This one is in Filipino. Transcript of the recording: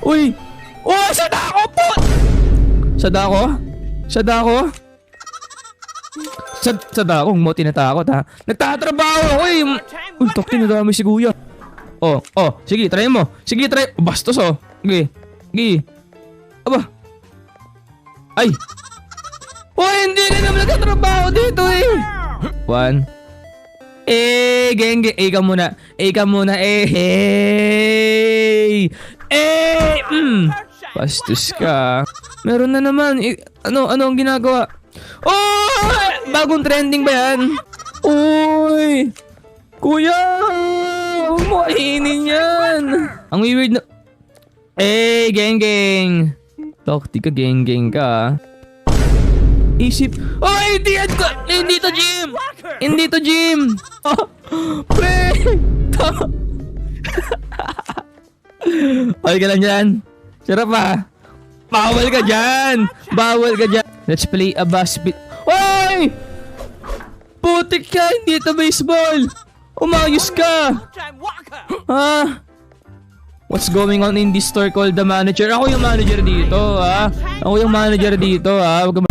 Uy! Oh, sa dako po! Sa dako? Sa dako? Sa dako, mo tinatakot ha. Nagtatrabaho ako eh. Uy, tok, tinadami si kuya. Oh, sige, try mo. Sige, try. Oh, bastos oh. Sige, sige. Aba. Ay. Oh, hindi ka naman nagtatrabaho dito eh. 1. Geng. Ikaw muna. Hey. Bastos ka. Meron na naman. Ano ang ginagawa? Oh! Bagong trending ba yan? Uy! Kuya! Huwag mo kainin yan! Ang weird na... Geng. Tokti ka, geng ka. Isip... Oh, hindi yan ko! Hindi to gym! Oh, pre! Okay ka lang dyan. Sarap ah. Bawal ka dyan. Let's play a basketball. Oy! Putik ka, hindi ito baseball. Umayos ka. Ha? What's going on in this store called the manager? Ako yung manager dito, ha? Huwag ka